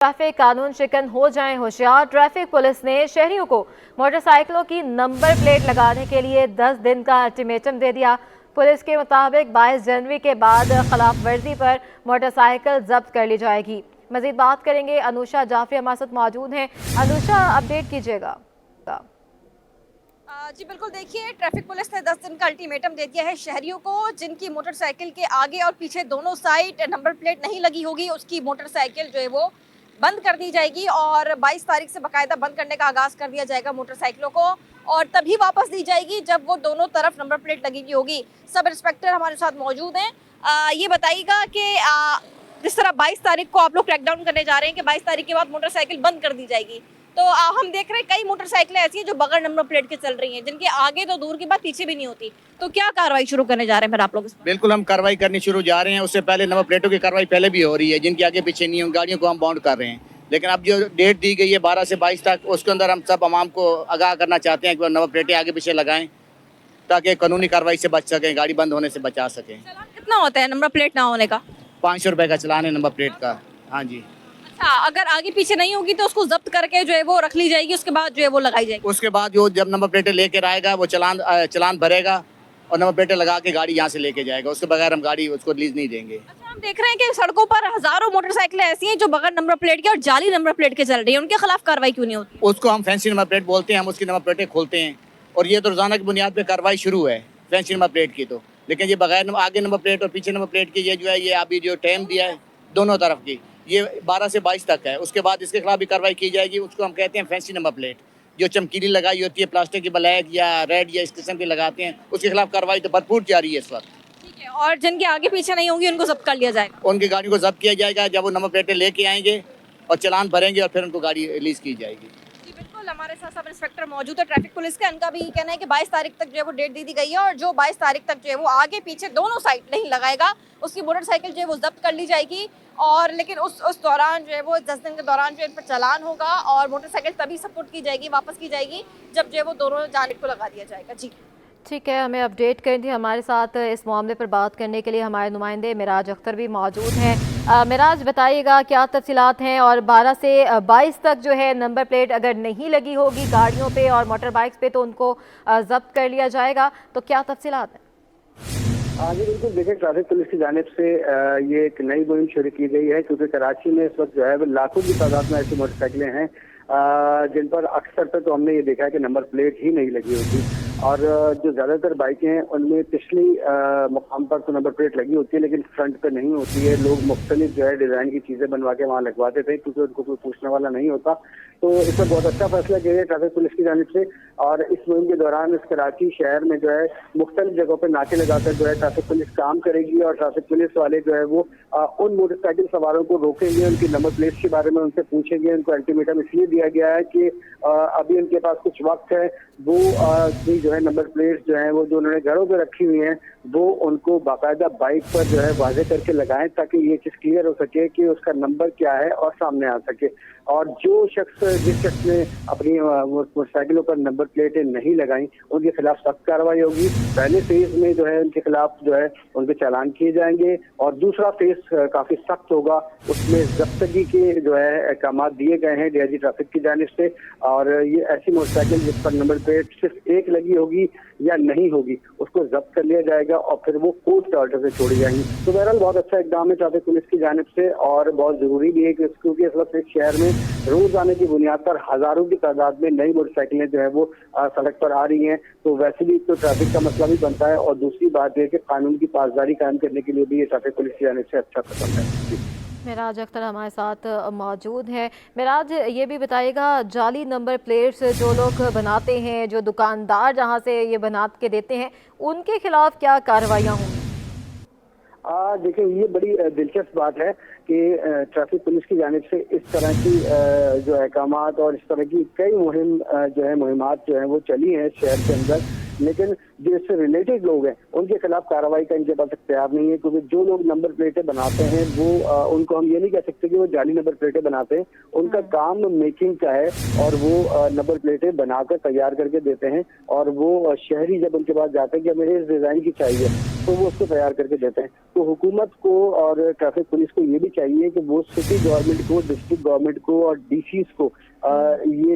Traffic कानून शिकन हो जाएं होशियार। ट्रैफिक पुलिस ने शहरियों को मोटरसाइकिलों की नंबर प्लेट लगाने के लिए 10 दिन का अल्टीमेटम दे दिया। पुलिस के मुताबिक 22 जनवरी के बाद खिलाफ वर्जी पर मोटरसाइकिल जब्त कर ली जाएगी। मजीद बात करेंगे, अनुषा जाफरी हमारे साथ मौजूद हैं। अनुषा, अपडेट कीजिएगा। जी बिल्कुल, देखिए ट्रैफिक पुलिस ने 10 दिन का अल्टीमेटम दे दिया है शहरियों को। जिनकी मोटरसाइकिल के आगे और पीछे दोनों साइड नंबर प्लेट नहीं लगी होगी, उसकी मोटरसाइकिल जो है वो बंद कर दी जाएगी और 22 तारीख से बाकायदा बंद करने का आगाज़ कर दिया जाएगा मोटरसाइकिलों को, और तभी वापस दी जाएगी जब वो दोनों तरफ नंबर प्लेट लगी हुई होगी। सब इंस्पेक्टर हमारे साथ मौजूद हैं। ये बताइएगा कि जिस तरह 22 तारीख को आप लोग क्रैकडाउन करने जा रहे हैं कि 22 तारीख के बाद मोटरसाइकिल बंद कर दी जाएगी, तो हम देख रहे हैं कई मोटरसाइकिलें ऐसी हैं जो बगैर नंबर प्लेट के चल रही हैं, जिनके आगे तो दूर की बात पीछे भी नहीं होती। तो क्या कार्रवाई शुरू करने जा रहे हैं फिर आप लोग इस पर? बिल्कुल, हम कार्रवाई करनी शुरू जा रहे हैं। उससे पहले नंबर प्लेटों की कार्रवाई पहले भी हो रही है, जिनकी आगे पीछे नहीं है, गाड़ियों को हम बाउंड कर रहे हैं। लेकिन अब जो डेट दी गई है 12 से 22 तक, उसके अंदर हम सब आवाम को आगाह करना चाहते हैं कि वो नंबर प्लेटें आगे पीछे लगाएं, ताकि कानूनी कार्रवाई से बच सकें, गाड़ी बंद होने से बचा सकें। चालान कितना होता है नंबर प्लेट ना होने का? 500 रुपये का चालान है नंबर प्लेट का। हाँ जी। अच्छा, अगर आगे पीछे नहीं होगी तो उसको जब्त करके जो है वो रख ली जाएगी, उसके बाद जो है वो लगाई जाएगी। उसके बाद जो जब नंबर प्लेटें लेकर आएगा वो चालान भरेगा और नंबर प्लेटें लगा के गाड़ी यहाँ से लेके जाएगा। उसके बगैर हम गाड़ी उसको रिलीज नहीं देंगे। अच्छा, हम देख रहे हैं कि सड़कों पर हजारों मोटरसाइकिलें ऐसी हैं जो बगैर नंबर प्लेट के और जाली नंबर प्लेट के चल रही है, उनके खिलाफ कार्रवाई क्यों नहीं होती? उसको हम फैंसी नंबर प्लेट बोलते हैं, हम उसकी नंबर प्लेटें खोलते हैं और ये तो रोजाना की बुनियाद पे कार्रवाई शुरू है फैंसी नंबर प्लेट की। तो लेकिन ये बगैर आगे नंबर प्लेट और पीछे नंबर प्लेट की ये जो है, ये अभी जो टाइम दिया है दोनों तरफ की, ये 12 से 22 तक है। उसके बाद इसके खिलाफ भी कार्रवाई की जाएगी। उसको हम कहते हैं फैंसी नंबर प्लेट, जो चमकीली लगाई होती है, प्लास्टिक की ब्लैक या रेड या इस किस्म की लगाते हैं, उसके खिलाफ कार्रवाई तो भरपूर जारी है इस वक्त। ठीक है, और जिनके आगे पीछे नहीं होंगी उनको जब्त कर लिया जाएगा? उनकी गाड़ी को जब्त किया जाएगा जब वो नंबर प्लेटें लेके आएंगे और चालान भरेंगे और फिर उनको गाड़ी रिलीज की जाएगी। जी बिल्कुल, हमारे साथ सब इंस्पेक्टर मौजूद है ट्रैफिक पुलिस के। उनका भी कहना है कि 22 तारीख तक जो है वो डेट दी गई है, और जो 22 तारीख तक जो है वो आगे पीछे दोनों साइड नहीं लगाएगा, उसकी मोटरसाइकिल जो है वो जब्त कर ली जाएगी। और लेकिन उस दौरान जो है वो 10 दिन के दौरान जो इन पर चालान होगा और मोटरसाइकिल तभी सपोर्ट की जाएगी, वापस की जाएगी जब जो है वो दोनों जानिब को लगा दिया जाएगा। जी ठीक है, हमें अपडेट कर दी। हमारे साथ इस मामले पर बात करने के लिए हमारे नुमाइंदे मिराज अख्तर भी मौजूद हैं। मिराज, बताइएगा क्या तफसीलात हैं, और 12 से 22 तक जो है नंबर प्लेट अगर नहीं लगी होगी गाड़ियों पे और मोटर बाइक्स पे तो उनको जब्त कर लिया जाएगा, तो क्या तफसीलात हैं? हाँ जी बिल्कुल, देखिए ट्रैफिक पुलिस की जानिब से ये एक नई मुहिम शुरू की गई है, क्योंकि कराची में इस वक्त जो है वो लाखों की तादाद में ऐसी मोटरसाइकिलें हैं जिन पर अक्सर पे तो हमने ये देखा है कि नंबर प्लेट ही नहीं लगी होती, और जो ज़्यादातर बाइकें हैं उनमें पिछली मुकाम पर तो नंबर प्लेट लगी होती है लेकिन फ्रंट पे नहीं होती है। लोग मुख्तलिफ जो है डिज़ाइन की चीज़ें बनवा के वहाँ लगवाते थे, क्योंकि उनको कोई पूछने वाला नहीं होता। तो इस पर बहुत अच्छा फैसला किया गया ट्रैफिक पुलिस की जानिब से, और इस मुहिम के दौरान इस कराची शहर में जो है मुख्तलिफ जगहों पर नाके लगाकर जो है ट्रैफिक पुलिस काम करेगी, और ट्रैफिक पुलिस वाले जो है वो उन मोटरसाइकिल सवारों को रोकेंगे, उनकी नंबर प्लेट के बारे में उनसे पूछेंगे। उनको अल्टीमेटम इसलिए दिया गया है कि अभी उनके पास कुछ वक्त है, वो जो है नंबर प्लेट जो है वो जो उन्होंने घरों पे रखी हुई हैं वो उनको बाकायदा बाइक पर जो है वाजे करके लगाएं, ताकि ये चीज़ क्लियर हो सके कि उसका नंबर क्या है और सामने आ सके। और जिस शख्स ने अपनी मोटरसाइकिलों पर नंबर प्लेटें नहीं लगाई उनके खिलाफ सख्त कार्रवाई होगी। पहले फेज में जो है उनके खिलाफ जो है उनके चालान किए जाएंगे, और दूसरा फेज काफी सख्त होगा, उसमें जब्तगी के जो है अहकाम दिए गए हैं डीआईजी ट्रैफिक की जानिब से। और ये ऐसी मोटरसाइकिल जिस पर नंबर प्लेट सिर्फ एक लगी होगी या नहीं होगी उसको जब्त कर लिया जाएगा और फिर वो कोर्ट के ऑर्डर से छोड़ी जाएंगी। तो बहरहाल बहुत अच्छा इकदाम है ट्रैफिक पुलिस की जानिब से, और बहुत जरूरी भी है क्योंकि इस वक्त इस शहर में रोज आने की बुनियाद पर हजारों की तादाद में नई मोटरसाइकिलें जो है वो सड़क पर आ रही हैं। तो वैसे भी तो ट्रैफिक का मसला भी बनता है, और दूसरी बात यह कि कानून की पासदारी कायम करने के लिए भी ये ट्रैफिक पुलिस की जानिब से अच्छा कदम है। मिराज अख्तर हमारे साथ मौजूद हैं। मिराज, ये भी बताइएगा, जाली नंबर प्लेट्स जो लोग बनाते हैं, जो दुकानदार जहां से ये बना के देते हैं, उनके खिलाफ क्या कार्रवाइयाँ होंगी? देखिए, ये बड़ी दिलचस्प बात है कि ट्रैफिक पुलिस की जानिब से इस तरह की जो अहकामात और इस तरह की कई मुहिमात जो है वो चली हैं शहर के अंदर, लेकिन जो इससे रिलेटेड लोग हैं उनके खिलाफ कार्रवाई का इनके पास तैयार नहीं है, क्योंकि जो लोग नंबर प्लेटें बनाते हैं वो उनको हम ये नहीं कह सकते कि वो जाली नंबर प्लेटें बनाते हैं। उनका काम मेकिंग का है और वो नंबर प्लेटें बनाकर तैयार करके देते हैं, और वो शहरी जब उनके पास जाते हैं कि हमें इस डिजाइन की चाहिए तो वो उसको तैयार करके देते हैं। तो हुकूमत को और ट्रैफिक पुलिस को ये भी चाहिए कि वो सिटी गवर्नमेंट को, डिस्ट्रिक्ट गवर्नमेंट को और डीसीज को ये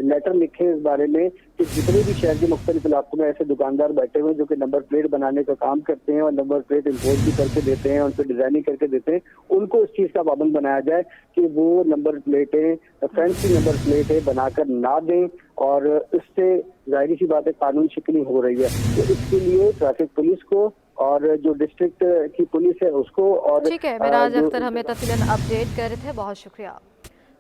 लेटर लिखे इस बारे में कि जितने भी शहर के मुख्तलिफ इलाकों में ऐसे दुकानदार बैठे हुए हैं जो कि नंबर प्लेट बनाने का काम करते हैं और नंबर प्लेट इम्पोर्ट भी करके देते हैं, उन पर डिजाइनिंग करके देते हैं, उनको इस चीज का पाबंद बनाया जाए कि वो नंबर प्लेटें, फैंसी नंबर प्लेटें बनाकर ना दें, और इससे जाहिर सी बात है कानून शिकनी हो रही है। तो इसके लिए ट्रैफिक पुलिस को और जो डिस्ट्रिक्ट की पुलिस है उसको, और ठीक है, मिराज अख्तर हमें तफसीलन अपडेट कर रहे थे, बहुत शुक्रिया।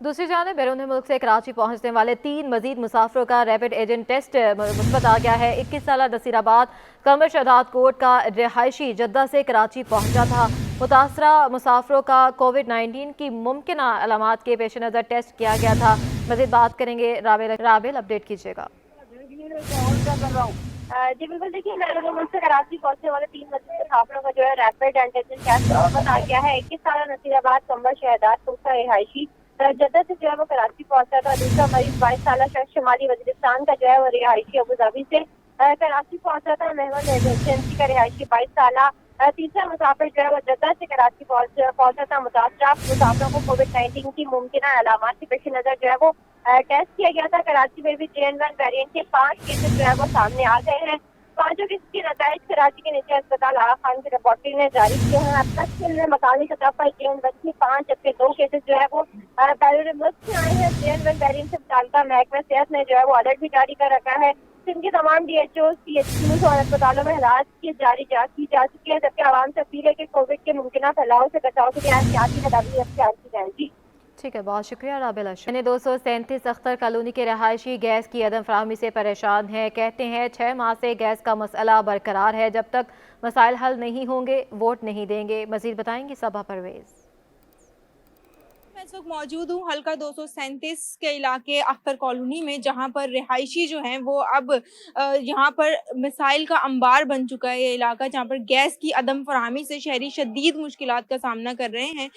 दूसरी जानिब बैरून मुल्क से कराची पहुंचने वाले 3 मजीद मुसाफिरों का रैपिड एजेंट टेस्ट मुस्बत आ गया है। 21 साल नसीराबाद कमर शहदाद कोट का रिहायशी जद्दा से कराची पहुंचा था। मुतासरा मुसाफिरों का कोविड-19 की मुमकिन अलामात के पेश नज़र टेस्ट किया गया था। मजीद बात करेंगे राबेल, अपडेट कीजिएगा। जी बिल्कुल, देखिए बैरून मुल्क से कराची पहुंचने वाले 3 मजीद मुसाफिरों का जो है रैपिड एंटीजन टेस्ट मुस्बत आ गया है। 21 साल नसीराबाद कमर शहदाद कोट का रिहायशी जद्दा से जो है वो कराची पहुंचा था। दूसरा मरीज 22 साल शख्स शुमाली वजीरिस्तान का जो है वो रिहायशी अबूधाबी से कराची पहुंचा था। मेहमान एजेंसी का रिहायशी 22 साल। तीसरा मुसाफिर जो है वो जद्दा से कराची पहुंचा था। मुतासरा मुसाफिरों को कोविड-19 की मुमकिन अलामात के पेश नजर जो है वो टेस्ट किया गया था। कराची में भी JN1 वेरिएंट के 5 केसेस जो है वो सामने आ गए हैं। 5 केस के नताइज कराची के निजी अस्पताल आगा खान की रिपोर्टिंग ने जारी किए हैं। अब तक मकामी सतह पर JN1 के 5 जबकि 2 केसेस जो है वो बैरून मुल्क से आए हैं। JN1 वेरिएंट से मुताल्लिका महकमा सेहत ने जो है वो अलर्ट भी जारी कर रखा है। जिनकी तमाम DHO, CHQs और अस्पतालों में इलाज की जांच की जा चुकी है, जबकि आवाम से अपील है कि कोविड के मुमकिन फैलाव से बचाव के लिए एहतियाती तदाबीर अख्तियार की जाए। जी ठीक है, बहुत शुक्रिया राबेल। 237 अख्तर कॉलोनी के रहायशी गैस की अदम फराहमी से परेशान हैं। कहते हैं 6 माह से गैस का मसला बरकरार है, जब तक मसाइल हल नहीं होंगे वोट नहीं देंगे। मजीद बताएंगी सबा परवेज। मैं इस वक्त मौजूद हूँ हल्का 237 के इलाके अख्तर कॉलोनी में, जहाँ पर रिहायशी जो हैं वो अब यहाँ पर मिसाइल का अंबार बन चुका है। ये इलाका जहाँ पर गैस की अदम फराहमी से शहरी शदीद मुश्किलात का सामना कर रहे हैं।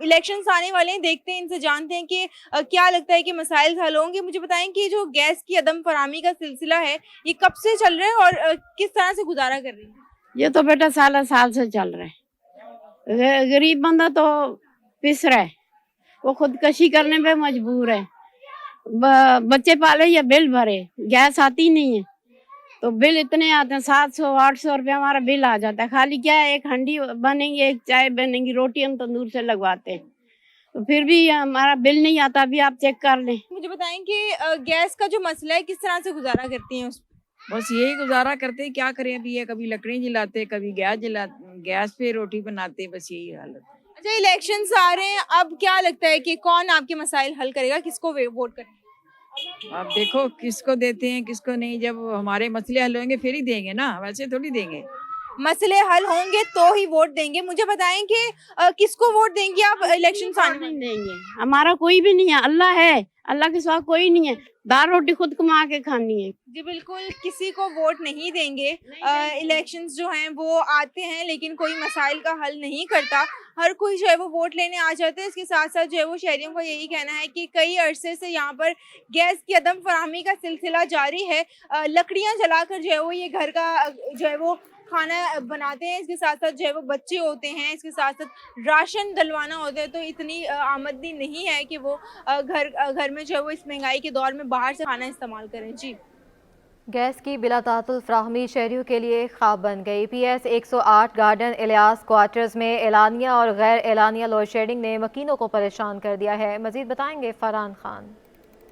इलेक्शंस आने वाले हैं, देखते हैं, इनसे जानते हैं कि क्या लगता है कि मसाइल हल होंगे। मुझे बताएं कि जो गैस की अदम फराहमी का सिलसिला है ये कब से चल रहा है और किस तरह से गुजारा कर रही है? ये तो बेटा साल से चल रहा है। गरीब बंदा तो पिस रहा है, वो खुदकशी करने पे मजबूर है। बच्चे पाले या बिल भरे, गैस आती नहीं है तो बिल इतने आते हैं, 700-800 रुपया हमारा बिल आ जाता है। खाली क्या है, एक हंडी बनेंगी, एक चाय बनेंगी, रोटी हम तंदूर से लगवाते हैं तो फिर भी हमारा बिल नहीं आता। अभी आप चेक कर लें। मुझे बताएं कि गैस का जो मसला है किस तरह से गुजारा करती हैं? बस यही गुजारा करते हैं, क्या करें। अभी ये कभी लकड़ी जलाते, कभी गैस पे रोटी बनाते, बस यही हालत है। अच्छा, इलेक्शंस आ रहे हैं, अब क्या लगता है कि कौन आपके मसाइल हल करेगा, किसको वोट करेंगे? आप देखो किसको देते हैं किसको नहीं। जब हमारे मसले हल होंगे फिर ही देंगे ना, वैसे थोड़ी देंगे। मसले हल होंगे तो ही वोट देंगे। मुझे बताएं कि किसको वोट देंगे आप इलेक्शंस आने में? नहीं देंगे, हमारा कोई भी नहीं है, अल्लाह है, अल्लाह के सिवा कोई नहीं है। दाल रोटी खुद कमा के खानी है। जी बिल्कुल, किसी को वोट नहीं देंगे। इलेक्शंस जो हैं वो आते हैं लेकिन कोई मसाइल का हल नहीं करता। हर कोई जो है वो वोट लेने आ जाते हैं। इसके साथ साथ जो है वो शहरियों का यही कहना है कि कई अरसे से यहाँ पर गैस की अदम फराहमी का सिलसिला जारी है। लकड़ियाँ जलाकर जो है वो ये घर का जो है वो खाना बनाते हैं। इसके साथ साथ जो है वो बच्चे होते हैं, इसके साथ साथ राशन डलवाना होता है, तो इतनी आमदनी नहीं है कि वो घर में जो है वो इस महंगाई के दौर में बाहर से खाना इस्तेमाल करें। जी, गैस की बिला तातुल फ्राहमी शहरियों के लिए ख्वाब बन गई। PS 108 गार्डन इलियास क्वार्टर्स में एलानिया और गैर एलानिया लोड शेडिंग ने मकीनों को परेशान कर दिया है। मजीद बताएंगे फरहान खान।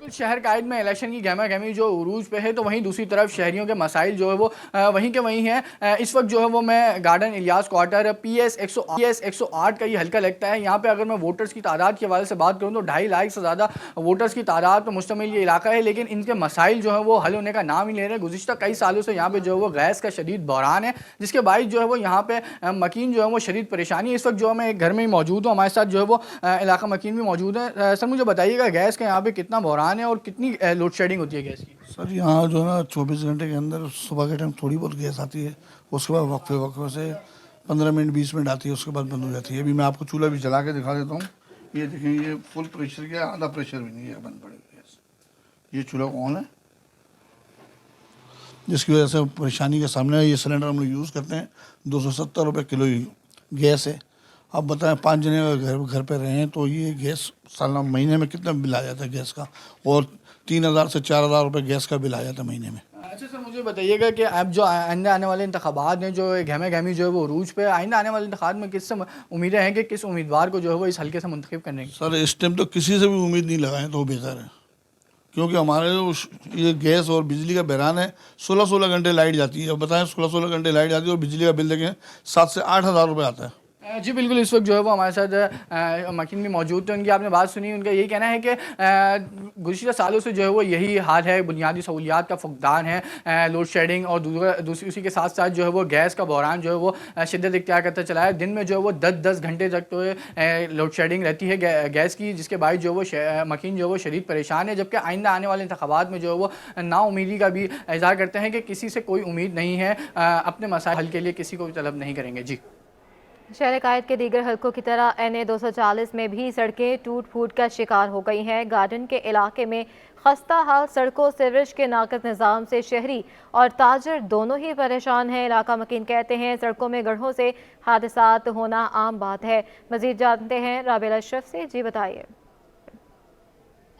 शहर कायद में इलेक्शन की गहमा गहमी जो उरूज पे है, तो वहीं दूसरी तरफ शहरियों के मसाइल जो है वो वहीं के वहीं हैं। इस वक्त जो है वो मैं गार्डन इलियास क्वार्टर PS 108 का ये हल्का लगता है। यहाँ पे अगर मैं वोटर्स की तादाद के हवाले से बात करूँ तो 2.5 लाख से ज़्यादा वोटर्स की तादाद पर मुश्तमिल ये इलाका है, लेकिन इनके मसाइल जो है वो हल होने का नाम ही ले रहे हैं। गुज़िश्ता कई सालों से यहाँ पर जो है वो गैस का शदीद बहरान है, जिसके बाइस जो है वो यहाँ पर मकीन जो है वो शदीद परेशानी है। इस वक्त जो है मैं एक घर में ही मौजूद हूँ, हमारे साथ जो है वो इलाका मकीन भी मौजूद है। सर मुझे बताइएगा गैस का यहाँ पर कितना बहरान परेशान है और कितनी लोड शेडिंग होती है गैस की? सर यहाँ जो है ना 24 घंटे के अंदर सुबह के टाइम थोड़ी बहुत गैस आती है, उसके बाद वक्फे वक्फे से 15 मिनट 20 मिनट आती है, उसके बाद बंद हो जाती है। अभी मैं आपको चूल्हा भी जला के दिखा देता हूँ। ये देखें, ये फुल प्रेशर का, आधा प्रेशर भी नहीं है, बंद पड़ेगी गैस। ये चूल्हा ऑन है, जिसकी वजह से परेशानी के सामने ये सिलेंडर हम लोग यूज़ करते हैं। 270 रुपये किलो गैस है। अब बताएं 5 जने अगर घर पे रहें तो ये गैस सालाना महीने में कितना बिल आ जाता है गैस का, और 3000 से 4000 रुपये गैस का बिल आ जाता है महीने में। अच्छा सर, मुझे बताइएगा कि अब जो आइंदा आने वाले इंतखाबात हैं, जो गहमा गहमी जो है वो अरूज पे, आइंदा आने वाले इंतखाबात में किस उम्मीदें हैं कि किस उम्मीदवार को जो है वो इस हल्के से मुंतखब करने की? सर इस टाइम तो किसी से भी उम्मीद नहीं लगाएं तो बेहतर है, क्योंकि हमारे ये गैस और बिजली का बहरान है। 16-16 घंटे लाइट जाती है। अब बताएं 16-16 घंटे लाइट जाती है और बिजली का बिल देखें 7 से 8 हज़ार रुपये आता है। जी बिल्कुल, इस वक्त जो है वो हमारे साथ मकीन भी मौजूद थे। उनकी आपने बात सुनी, उनका यही कहना है कि गुज़िश्ता सालों से जो है वो यही हाल है, बुनियादी सहूलियात का फुकदान है, लोड शेडिंग और दूसरी उसी के साथ साथ जो है वो गैस का बहरान जो है वो शिद्दत इख्तियार करता चला है। दिन में जो है वो 10-10 घंटे तक तो लोड शेडिंग रहती है गैस की, जिसके बाद जो है वो मकीन जो है वो शदीद परेशान है। जबकि आइंदा आने वाले इंतखाबात में जो है वो नाउमीदी का भी इज़हार करते हैं कि किसी से कोई उम्मीद नहीं है, अपने मसाइल हल के लिए किसी को भी तलब नहीं करेंगे। जी, शहर कायद के दीगर हलकों की तरह NA 240 में भी सड़कें टूट फूट का शिकार हो गई हैं। गार्डन के इलाके में खस्ता हाल सड़कों, सीवरेज के नाकद निज़ाम से शहरी और ताजर दोनों ही परेशान हैं। इलाका मकीन कहते हैं सड़कों में गड्ढों से हादसात होना आम बात है। मज़ीद जानते हैं राबिला अशरफ से। जी बताइए।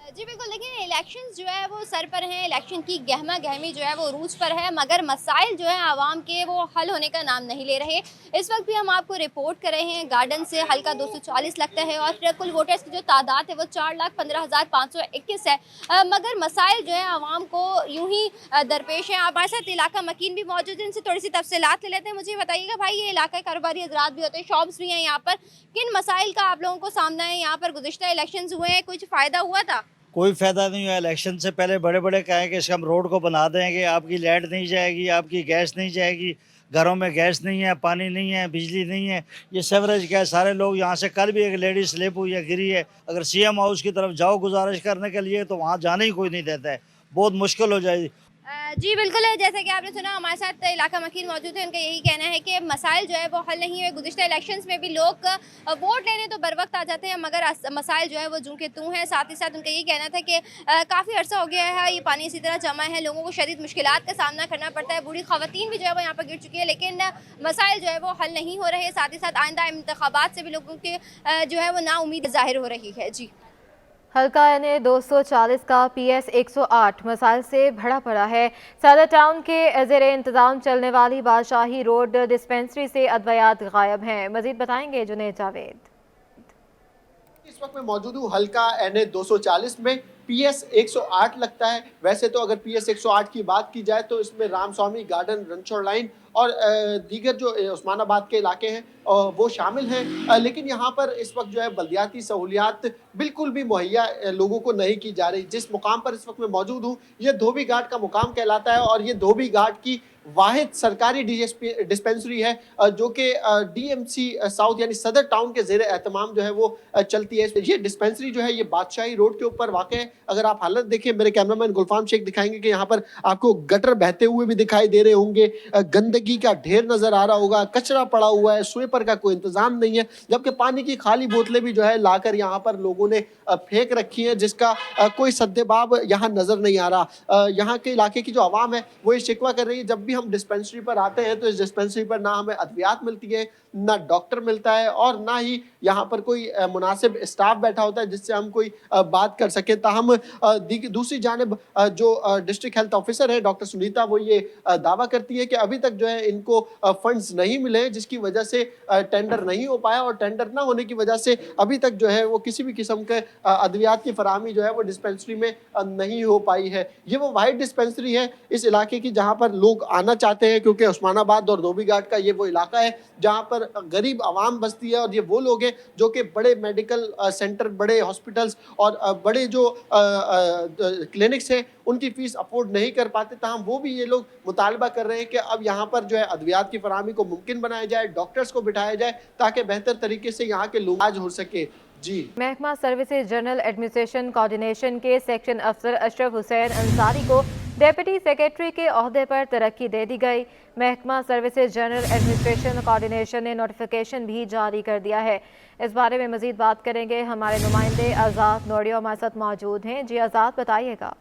जी बिल्कुल, देखिए इलेक्शंस जो है वो सर पर हैं, इलेक्शन की गहमा गहमी जो है वो रूज पर है, मगर मसाइल जो है आवाम के वो हल होने का नाम नहीं ले रहे। इस वक्त भी हम आपको रिपोर्ट कर रहे हैं, गार्डन से हल्का 240 लगता है और कुल वोटर्स की जो तादाद है वो 4,15,521 है, मगर मसाइल जो है आवाम को यूं ही दरपेश हैं। हमारे साथ इलाका मकीन भी मौजूद है, इनसे थोड़ी सी तफसीलात ले लेते हैं। मुझे बताइएगा भाई, ये इलाका कारोबारी हजरात भी होते हैं, शॉप्स भी हैं यहाँ पर, किन मसाइल का आप लोगों को सामना है? यहाँ पर गुज़िश्ता इलेक्शंस हुए हैं, कुछ फ़ायदा हुआ था? कोई फ़ायदा नहीं हुआ। इलेक्शन से पहले बड़े बड़े कहें कि हम रोड को बना देंगे, आपकी लाइट नहीं जाएगी, आपकी गैस नहीं जाएगी, घरों में गैस नहीं है, पानी नहीं है, बिजली नहीं है, ये सेवरेज का है। सारे लोग यहाँ से, कल भी एक लेडी स्लिप हुई है, गिरी है। अगर CM हाउस की तरफ जाओ गुजारिश करने के लिए तो वहाँ जाने ही कोई नहीं देता है, बहुत मुश्किल हो जाएगी। जी बिल्कुल, जैसा कि आपने सुना, हमारे साथ इलाका मकीन मौजूद है, उनका यही कहना है कि मसाइल जो है वो हल नहीं हुए। गुज़िश्ता इलेक्शंस में भी लोग वोट लेने तो बर वक्त आ जाते हैं, मगर मसाइल जो है वो जूं के तूं हैं। साथ ही साथ उनका यही कहना था कि काफ़ी अर्सा हो गया है ये पानी इसी तरह जमा है, लोगों को शदीद मुश्किलात का सामना करना पड़ता है, बूढ़ी ख़वातीन भी जो है वो यहाँ पर गिर चुकी है, लेकिन मसाइल जो है वो हल नहीं हो रहे। साथ ही साथ आइंदा इंतखाबात से भी लोगों के जो है वो नाउम्मीद ज़ाहिर हो रही है। जी, हल्का NA 240 का PS 108 मसाइल से भरा पड़ा है। सदर टाउन के ज़ेरे इंतज़ाम चलने वाली बादशाही रोड डिस्पेंसरी से अद्वियात गायब हैं। मज़ीद बताएंगे जुनैद जावेद। इस वक्त मैं मौजूद हूँ हल्का NA 240 में। PS 108 लगता है। वैसे तो अगर PS 108 की बात की जाए तो इसमें रामस्वामी गार्डन, रणछोड़ लाइन और दीगर जो उस्मानाबाद के इलाके हैं वो शामिल हैं, लेकिन यहाँ पर इस वक्त जो है बल्दियाती सहूलियात बिल्कुल भी मुहैया लोगों को नहीं की जा रही। जिस मुकाम पर इस वक्त मैं मौजूद हूँ ये धोबी घाट का मुकाम कहलाता है और ये धोबी घाट की वाहिद सरकारी डिस्पेंसरी है जो कि DMC साउथ यानी सदर टाउन के ज़ेरे एहतमाम जो है वो चलती है। ये डिस्पेंसरी जो है ये बादशाही रोड के ऊपर वाक़ है। अगर आप हालत देखें, मेरे कैमरामैन गुलफाम शेख दिखाएंगे कि यहाँ पर आपको गटर बहते हुए भी दिखाई दे रहे होंगे, गंदगी का ढेर नज़र आ रहा होगा, कचरा पड़ा हुआ है, स्वीपर का कोई इंतज़ाम नहीं है, जबकि पानी की खाली बोतलें भी जो है लाकर यहाँ पर लोगों ने फेंक रखी हैं जिसका कोई सद्देबाब यहाँ नज़र नहीं आ रहा। यहाँ के इलाके की जो आवाम है वो ये शिकवा कर रही है, जब भी हम डिस्पेंसरी पर आते हैं तो इस डिस्पेंसरी पर ना हमें अद्वियात मिलती है, ना डॉक्टर मिलता है और ना ही यहाँ पर कोई मुनासिब स्टाफ बैठा होता है जिससे हम कोई बात कर सकें। ताहम दूसरी जानिब जो डिस्ट्रिक्ट हेल्थ ऑफिसर है डॉक्टर सुनीता, वो ये दावा करती है कि अभी तक जो है इनको फंड्स नहीं मिले, जिसकी वजह से टेंडर नहीं हो पाया और टेंडर ना होने की वजह से अभी तक जो है वो किसी भी किस्म के अद्वियात की फराहमी जो है वो डिस्पेंसरी में नहीं हो पाई है। ये वो वाइड डिस्पेंसरी है इस इलाके की जहाँ पर लोग आना चाहते हैं, क्योंकि उस्मानाबाद और धोबी घाट का ये वो इलाका है जहाँ पर गरीब आवाम बसती है और ये वो लोग हैं जो कि बड़े मेडिकल सेंटर, बड़े हॉस्पिटल्स और बड़े जो क्लिनिक्स हैं उनकी फीस अफोर्ड नहीं कर पाते। ताहम वो भी ये लोग मुतालबा कर रहे हैं कि अब यहाँ पर जो है अद्वियात की फराहमी को मुमकिन बनाया जाए, डॉक्टर्स को बिठाया जाए ताकि बेहतर तरीके से यहाँ के लोग इलाज हो सके। जी। महकमा सर्विसेज जनरल एडमिनिस्ट्रेशन कोऑर्डिनेशन के सेक्शन अफसर अशरफ हुसैन अंसारी को डेप्यूटी सेक्रेटरी के ओहदे पर तरक्की दे दी गई। महकमा सर्विसेज जनरल एडमिनिस्ट्रेशन कोऑर्डिनेशन ने नोटिफिकेशन भी जारी कर दिया है। इस बारे में मजीद बात करेंगे हमारे नुमाइंदे आज़ाद नोडियो हमारे साथ मौजूद हैं। जी आज़ाद, बताइएगा।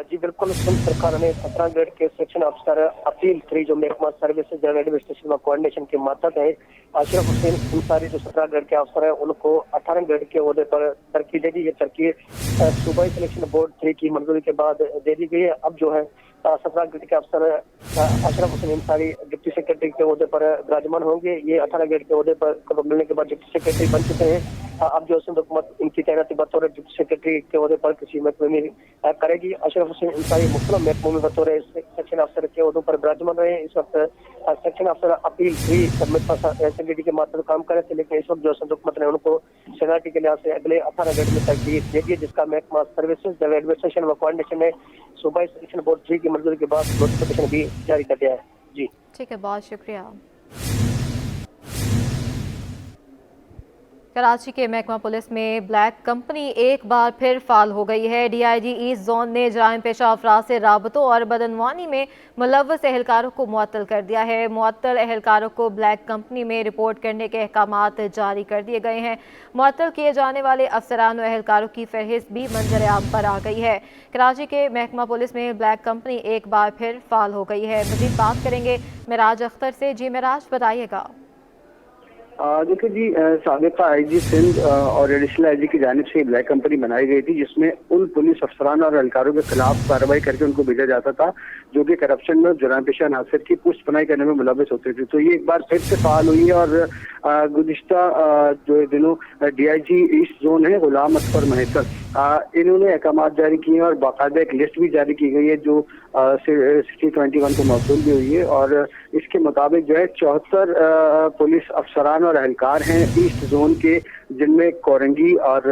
जी बिल्कुल, सिंध सरकार ने 17 ग्रेड के सेक्शन अफसर अपील 3 जो महकमा सर्विसेज जनरल एडमिनिस्ट्रेशन व कोऑर्डिनेशन के मातहत है, अशरफ हुसैन अंसारी जो 17 ग्रेड के अफसर है उनको 18 ग्रेड के ओहदे पर तरक्की दे दी। ये तरक्की सूबाई सिलेक्शन बोर्ड 3 की मंजूरी के बाद दे दी गई है। अब जो है 17 ग्रेड के अफसर अशरफ हुसैन अंसारी डिप्टी सेक्रेटरी के ओहदे पर विराजमान होंगे। ये 18 ग्रेड के ओहदे पर मिलने के बाद डिप्टी सेक्रेटरी बन चुके हैं। अब जो सिंध हुकूमत इनकी तैनाती बतौर डिप्टी सेक्रेटरी के ओहदे पर किसी महकमे में करेगी। अशरफ हुसैन अंसारी मुख्तलिफ महकमों में बतौर सेक्शन अफसर के ओहदों पर विराजमान रहे। इस वक्त सेक्शन अफसर अपील 3 एसएनडीटी के माध्यम काम कर रहे थे, लेकिन इस वक्त जो सिंध हुकूमत ने उनको सीनियरिटी के लिहाज से अगले 18 ग्रेड में तरक्की दे दी है, जिसका महकमा सर्विसेज जनरल एडमिनिस्ट्रेशन व कोऑर्डिनेशन ने सूबाई सिलेक्शन बोर्ड 3 की मंजूरी के बाद नोटिफिकेशन भी जारी कर दिया है। जी ठीक है, बहुत शुक्रिया। कराची के महकमा पुलिस में ब्लैक कंपनी एक बार फिर फाल हो गई है। डीआईजी ईस्ट जोन ने जराइम पेशा अफराद से राबतों और बदनवानी में मुलव्वस एहलकारों को मुअत्तल कर दिया है। मुअत्तल एहलकारों को ब्लैक कंपनी में रिपोर्ट करने के अहकामात जारी कर दिए गए हैं। मुअत्तल किए जाने वाले अफसरान और एहलकारों की फहरिस्त भी मंजर आम पर आ गई है। कराची के महकमा पुलिस में ब्लैक कंपनी एक बार फिर फाल हो गई है। मज़ीद बात करेंगे मिराज अख्तर से। जी मिराज, बताइएगा। देखिए जी, साबिका आईजी सिंध और एडिशनल आईजी की जानिब से ब्लैक कंपनी बनाई गई थी, जिसमें उन पुलिस अफसरान और एहलकारों के खिलाफ कार्रवाई करके उनको भेजा जाता था जो कि करप्शन में जुर्म पेशा अनासर की पुष्ट पनाही करने में मुलव्वस होते थे। तो ये एक बार फिर से फाल हुई है और गुज़िश्ता जो दिनों डीआईजी ईस्ट जोन है गुलाम असफर महतर, इन्होंने अहकाम जारी किए हैं और बाकायदा एक लिस्ट भी जारी की गई है जो 6021 को मौसूल भी हुई है। और इसके मुताबिक जो है 74 पुलिस अफसरान और एहलकार हैं ईस्ट जोन के, जिनमें कोरंगी और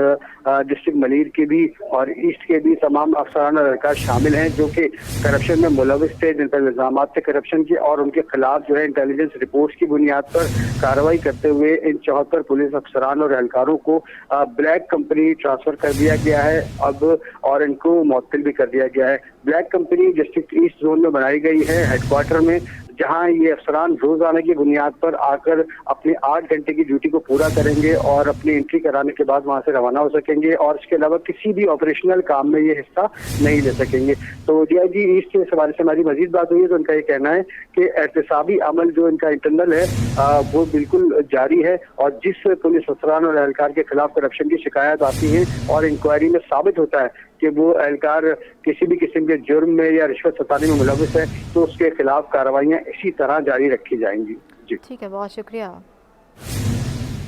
डिस्ट्रिक्ट मलीर के भी और ईस्ट के भी तमाम अफसरान और एहलकार शामिल हैं जो कि करप्शन में मुलव्वस थे, जिन पर इल्जाम थे करप्शन के, और उनके खिलाफ जो है इंटेलिजेंस रिपोर्ट्स की बुनियाद पर कार्रवाई करते हुए इन 74 पुलिस अफसरान और एहलकारों को ब्लैक कंपनी ट्रांसफर कर दिया गया है अब, और इनको मुअत्तल भी कर दिया गया है। Black company district east zone में बनाई गई है हेडक्वार्टर में, जहां ये अफसरान रोजाना की बुनियाद पर आकर अपने 8 घंटे की ड्यूटी को पूरा करेंगे और अपनी एंट्री कराने के बाद वहां से रवाना हो सकेंगे और इसके अलावा किसी भी ऑपरेशनल काम में ये हिस्सा नहीं ले सकेंगे। तो डीआईजी ईस्ट के हवाले से हमारी मजीद बात हुई है तो उनका ये कहना है कि एहतसाबी अमल जो इनका इंटरनल है वो बिल्कुल जारी है, और जिस पुलिस अफसरान और एहलकार के खिलाफ करप्शन की शिकायत आती है और इंक्वायरी में साबित होता है कि वो एहलकार किसी भी किस्म के जुर्म में या रिश्वत सताने में मुलव्वस है, तो उसके खिलाफ कार्रवाइयाँ इसी तरह जारी रखी जाएंगी। जी ठीक है, बहुत शुक्रिया।